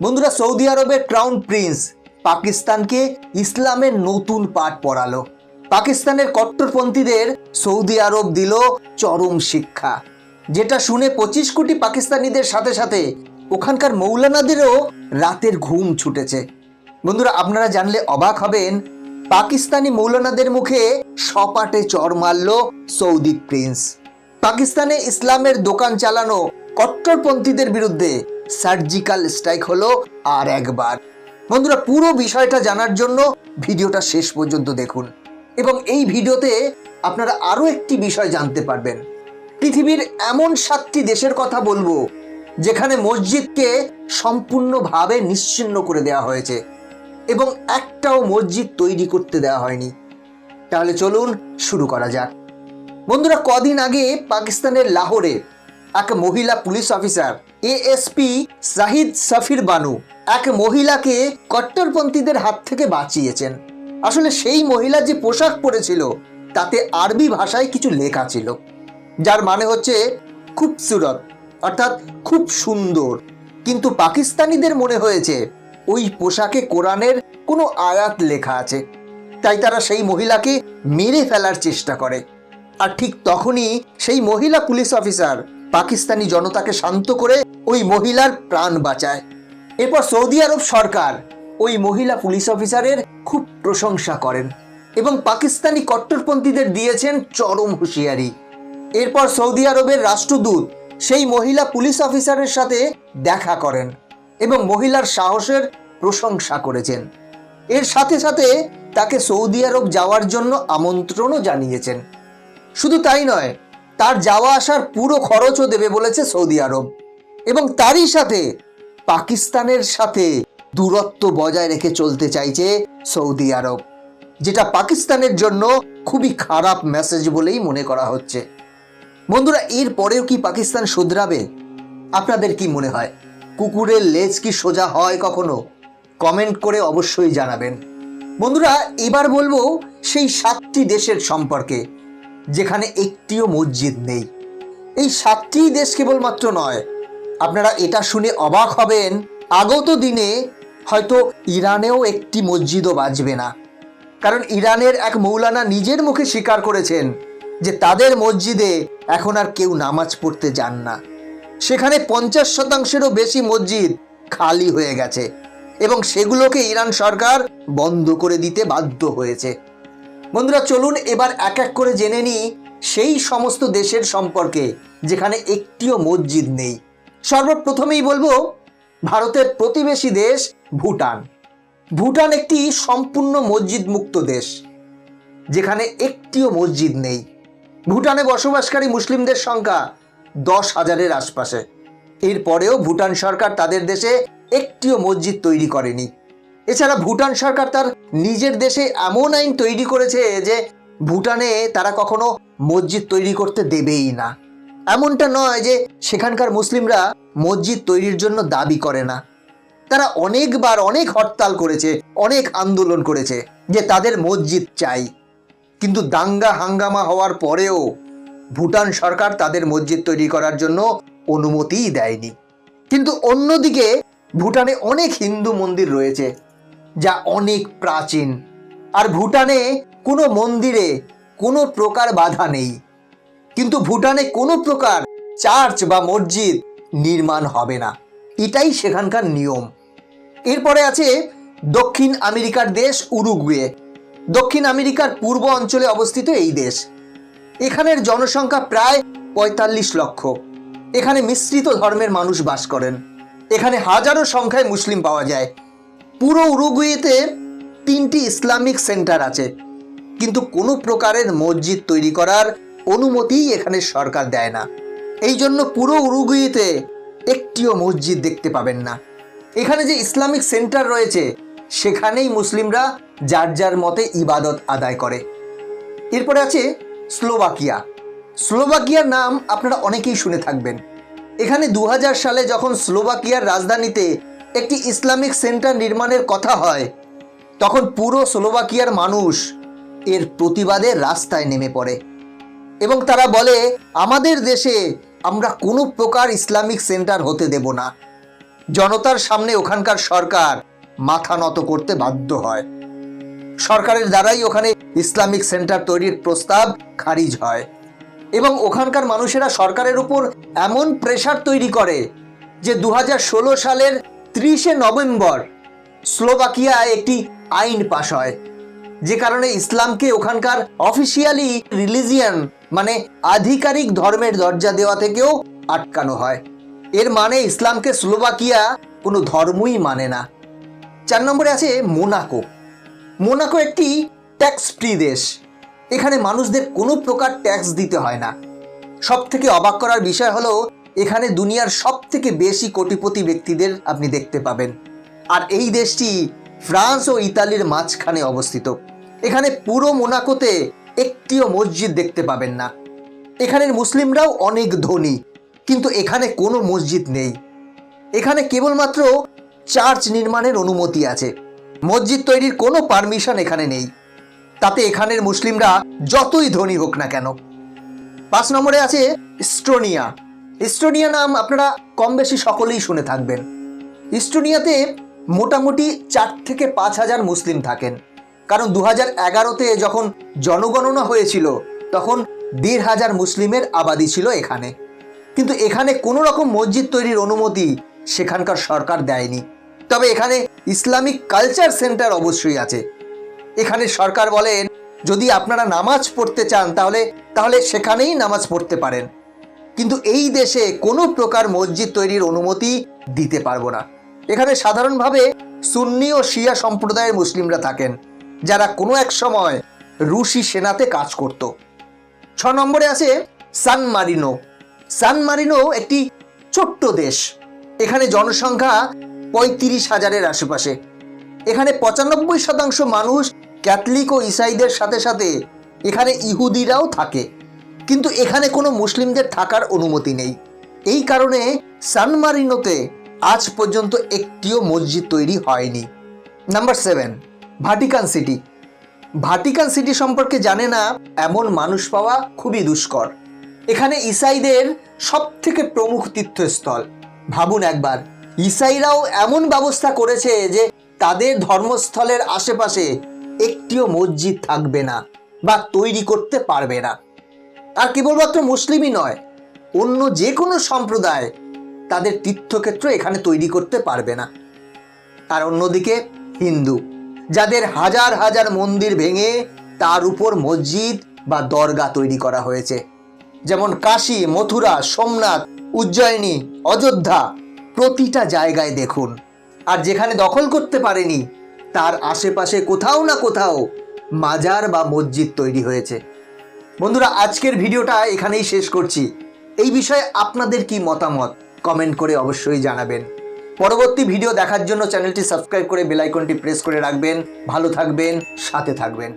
বন্ধুরা, সৌদি আরবের crown Prince পাকিস্তানকে ইসলামের নতুন পাঠ পড়ালো। পাকিস্তানের কট্টরপন্থীদের সৌদি আরব দিল চরম শিক্ষা, যেটা শুনে 25 কোটি পাকিস্তানিদের সাথে সাথে ওখানকার মৌলানাদেরও রাতের ঘুম ছুটেছে। বন্ধুরা, আপনারা জানলে অবাক হবেন, পাকিস্তানি মৌলানাদের মুখে সপাটে চড় মারল সৌদি প্রিন্স। পাকিস্তানে ইসলামের দোকান চালানো কট্টরপন্থীদের বিরুদ্ধে সার্জিক্যাল স্ট্রাইক হলো আর একবার। বন্ধুরা, পুরো বিষয়টা জানার জন্য ভিডিওটা শেষ পর্যন্ত দেখুন এবং এই ভিডিওতে আপনারা আরো একটি বিষয় জানতে পারবেন। পৃথিবীর এমন 7টি দেশের কথা বলবো যেখানে মসজিদকে সম্পূর্ণভাবে নিশ্চিহ্ন করে দেওয়া হয়েছে এবং একটাও মসজিদ তৈরি করতে দেওয়া হয়নি। তাহলে চলুন শুরু করা যাক। বন্ধুরা, কদিন আগে পাকিস্তানের লাহোরে এক মহিলা police officer ASP Zahid Safir Banu এক মহিলাকে কট্টরপন্থীদের হাত থেকে বাঁচিয়েছেন। আসলে সেই মহিলা যে পোশাক পরেছিল তাতে আরবি ভাষায় কিছু লেখা ছিল, যার মানে হচ্ছে খুবসুরত, অর্থাৎ খুব সুন্দর। কিন্তু পাকিস্তানিদের মনে হয়েছে ওই পোশাকে কোরআনের কোনো আয়াত লেখা আছে, তাই তারা সেই মহিলাকে মেরে ফেলার চেষ্টা করে। আর ঠিক তখনই সেই মহিলা পুলিশ অফিসার পাকিস্তানি জনতাকে শান্ত করে ওই মহিলার প্রাণ বাঁচায়। এরপর সৌদি আরব সরকার ওই মহিলা পুলিশ অফিসারের খুব প্রশংসা করেন এবং পাকিস্তানি কট্টরপন্থীদের দিয়েছেন চরম হুঁশিয়ারি। এরপর সৌদি আরবের রাষ্ট্রদূত সেই মহিলা পুলিশ অফিসারের সাথে দেখা করেন এবং মহিলার সাহসের প্রশংসা করেছেন। এর সাথে সাথে তাকে সৌদি আরব যাওয়ার জন্য আমন্ত্রণও জানিয়েছেন। শুধু তাই নয়, তার যাওয়া আসার পুরো খরচও দেবে বলেছে সৌদি আরব এবং তারই সাথে পাকিস্তানের সাথে দূরত্ব বজায় রেখে চলতে চাইছে সৌদি আরব, যেটা পাকিস্তানের জন্য খুবই খারাপ মেসেজ বলেই মনে করা হচ্ছে। বন্ধুরা, এর পরেও কি পাকিস্তান শুধরাবে? আপনাদের কি মনে হয়? কুকুরের লেজ কি সোজা হয় কখনো? কমেন্ট করে অবশ্যই জানাবেন। বন্ধুরা, এবার বলবো সেই 7টি দেশের সম্পর্কে যেখানে একটিও মসজিদ নেই। এই 7টি দেশ কেবলমাত্র নয়, আপনারা এটা শুনে অবাক হবেন, আগত দিনে হয়তো ইরানেও একটি মসজিদও বাঁচবে না। কারণ ইরানের এক মৌলানা নিজের মুখে স্বীকার করেছেন যে তাদের মসজিদে এখন আর কেউ নামাজ পড়তে যান না। সেখানে 50%-এরও বেশি মসজিদ খালি হয়ে গেছে এবং সেগুলোকে ইরান সরকার বন্ধ করে দিতে বাধ্য হয়েছে। বন্ধুরা, চলুন এবার এক এক করে জেনে নিই সেই সমস্ত দেশের সম্পর্কে যেখানে একটিও মসজিদ নেই। সর্বপ্রথমেই বলবো ভারতের প্রতিবেশী দেশ ভুটান। ভুটান একটি সম্পূর্ণ মসজিদ মুক্ত দেশ যেখানে একটিও মসজিদ নেই। ভুটানে বসবাসকারী মুসলিমদের সংখ্যা 10,000-এর আশপাশে। এরপরেও ভুটান সরকার তাদের দেশে একটিও মসজিদ তৈরি করেনি। এছাড়া ভুটান সরকার তার নিজের দেশে এমন আইন তৈরি করেছে যে ভুটানে তারা কখনো মসজিদ তৈরি করতে দেবেই না। এমনটা নয় যে সেখানকার মুসলিমরা মসজিদ তৈরির জন্য দাবি করে না। তারা অনেকবার অনেক হরতাল করেছে, অনেক আন্দোলন করেছে যে তাদের মসজিদ চাই, কিন্তু দাঙ্গা হাঙ্গামা হওয়ার পরেও ভুটান সরকার তাদের মসজিদ তৈরি করার জন্য অনুমতিই দেয়নি। কিন্তু অন্যদিকে ভুটানে অনেক হিন্দু মন্দির রয়েছে যা অনেক প্রাচীন, আর ভুটানে কোনো মন্দিরে কোনো প্রকার বাধা নেই। কিন্তু ভুটানে কোনো প্রকার চার্চ বা মসজিদ নির্মাণ হবে না, এটাই সেখানকার নিয়ম। এরপরে আছে দক্ষিণ আমেরিকার দেশ উরুগুয়ে। দক্ষিণ আমেরিকার পূর্ব অঞ্চলে অবস্থিত এই দেশ। এখানের জনসংখ্যা প্রায় 45 লক্ষ। এখানে মিশ্রিত ধর্মের মানুষ বাস করেন। এখানে হাজারো সংখ্যায় মুসলিম পাওয়া যায়। পুরো উরুগুয়েতে 3টি ইসলামিক সেন্টার আছে, কিন্তু কোনো প্রকারের মসজিদ তৈরি করার অনুমতিই এখানে সরকার দেয় না। এই জন্য পুরো উরুগুয়েতে একটিও মসজিদ দেখতে পাবেন না। এখানে যে ইসলামিক সেন্টার রয়েছে সেখানেই মুসলিমরা যার যার মতে ইবাদত আদায় করে। এরপরে আছে স্লোভাকিয়া। স্লোভাকিয়ার নাম আপনারা অনেকেই শুনে থাকবেন। এখানে 2000 সালে যখন স্লোভাকিয়ার রাজধানীতে একটি ইসলামিক সেন্টার নির্মাণের কথা হয়, তখন পুরো স্লোভাকিয়ার মানুষ এর প্রতিবাদে রাস্তায় নেমে পড়ে এবং তারা বলে, আমাদের দেশে আমরা কোনো প্রকার ইসলামিক সেন্টার হতে দেব না। জনতার সামনে ওখানকার সরকার মাথা নত করতে বাধ্য হয়। সরকারের দ্বারাই ওখানে ইসলামিক সেন্টার তৈরির প্রস্তাব খারিজ হয় এবং ওখানকার মানুষেরা সরকারের উপর এমন প্রেসার তৈরি করে যে 2016 সালের 30শে নভেম্বর স্লোভাকিয়ায় একটি আইন পাশ হয়, যে কারণে ইসলামকে ওখানকার অফিসিয়ালি রিলিজিয়ান মানে আধিকারিক ধর্মের দরজা দেওয়া থেকেও আটকানো হয়। এর মানে ইসলামকে স্লোভাকিয়া কোনো ধর্মই মানে না। 4 নম্বরে আছে মোনাকো। মোনাকো একটি ট্যাক্স ফ্রি দেশ। এখানে মানুষদের কোনো প্রকার ট্যাক্স দিতে হয় না। সব থেকে অবাক করার বিষয় হলো এখানে দুনিয়ার সব থেকে বেশি কোটিপতি ব্যক্তিদের আপনি দেখতে পাবেন। আর এই দেশটি ফ্রান্স ও ইতালির মাঝখানে অবস্থিত। এখানে পুরো মোনাকোতে একটিও মসজিদ দেখতে পাবেন না। এখানের মুসলিমরাও অনেক ধনী, কিন্তু এখানে কোনো মসজিদ নেই। এখানে কেবলমাত্র চার্চ নির্মাণের অনুমতি আছে, মসজিদ তৈরির কোনো পারমিশন এখানে নেই। তাতে এখানের মুসলিমরা যতই ধনী হোক না কেন। 5 নম্বরে আছে ইস্টোনিয়া। ইস্টোনিয়া নাম আপনারা কম বেশি সকলেই শুনে থাকবেন। ইস্টোনিয়াতে মোটামুটি 4 থেকে 5 হাজার মুসলিম থাকেন, কারণ 2011-তে যখন জনগণনা হয়েছিল তখন 1,500 মুসলিমের আবাদি ছিল এখানে। কিন্তু এখানে কোনো রকম মসজিদ তৈরির অনুমতি সেখানকার সরকার দেয়নি। তবে এখানে ইসলামিক কালচার সেন্টার অবশ্যই আছে। এখানে সরকার বলেন যদি আপনারা নামাজ পড়তে চান তাহলে সেখানেই নামাজ পড়তে পারেন, কিন্তু এই দেশে কোনো প্রকার মসজিদ তৈরির অনুমতি দিতে পারবো না। এখানে সাধারণভাবে সুন্নি ও শিয়া সম্প্রদায়ের মুসলিমরা থাকেন, যারা কোনো এক সময় রুশি সেনাতে কাজ করত। 6 নম্বরে আছে সান মারিনো। সান মারিনো একটি ছোট্ট দেশ। এখানে জনসংখ্যা 35,000-এর আশেপাশে। এখানে 95% মানুষ ক্যাথলিক ও ইসাইদের সাথে সাথে এখানে ইহুদিরাও থাকে, কিন্তু এখানে কোনো মুসলিমদের থাকার অনুমতি নেই। এই কারণে সান মারিনোতে আজ পর্যন্ত একটিও মসজিদ তৈরি হয়নি। Number 7, Vatican city. Vatican city সম্পর্কে জানে না এমন মানুষ পাওয়া খুবই দুষ্কর। এখানে ইসাইদের সব থেকে প্রমুখ তীর্থস্থল। ভাবুন একবার, ইসাইরাও এমন ব্যবস্থা করেছে যে তাদের ধর্মস্থলের আশেপাশে একটিও মসজিদ থাকবে না বা তৈরি করতে পারবে না। আর কেবলমাত্র মুসলিমই নয়, অন্য যে কোনো সম্প্রদায় তাদের তীর্থক্ষেত্র এখানে তৈরি করতে পারবে না। আর অন্যদিকে হিন্দু, যাদের হাজার হাজার মন্দির ভেঙে তার উপর মসজিদ বা দরগা তৈরি করা হয়েছে, যেমন কাশী, মথুরা, সোমনাথ, উজ্জয়িনী, অযোধ্যা, প্রতিটা জায়গায় দেখুন। আর যেখানে দখল করতে পারেনি তার আশেপাশে কোথাও না কোথাও মাজার বা মসজিদ তৈরি হয়েছে। বন্ধুরা, আজকের ভিডিওটা এখানেই শেষ করছি। এই বিষয়ে আপনাদের কি মতামত কমেন্ট করে অবশ্যই জানাবেন। পরবর্তী ভিডিও দেখার জন্য চ্যানেলটি সাবস্ক্রাইব করে বেল আইকনটি প্রেস করে রাখবেন। ভালো থাকবেন, সাথে থাকবেন।